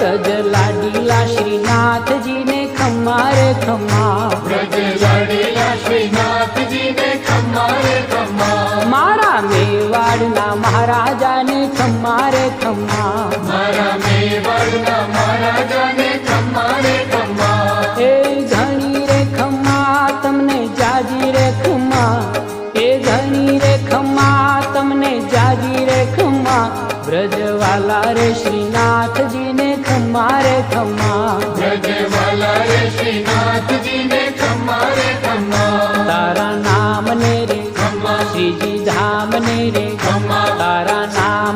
વ્રજ લાડીલા શ્રીનાથજી ને ખમ્મા રે ખમ્મા, વ્રજ લાડીલા શ્રીનાથજી ને ખમ્મા રે ખમ્મા, મારા મેવાડના મહારાજાને ખમ્મા રે ખમ્મા, મારા મેવાડના મહારાજાને ખમ્મા રે ખમ્મા, એ ઘણી રે ખમ્મા તમને જાજી રે ખમ્મા, એ ઘણી રે ખમ્મા તમને જાજી રે ખમ્મા, વ્રજવાલા રે શ્રીનાથજી ને ખમ્મા રે ખમ્મા, વ્રજવાલા રે શ્રીનાથજી ને ખમ્મા રે ખમ્મા, તારા નામ ને રે ખમ્મા, શ્રીજી ધામ ને રે ખમ્મા, તારા નામ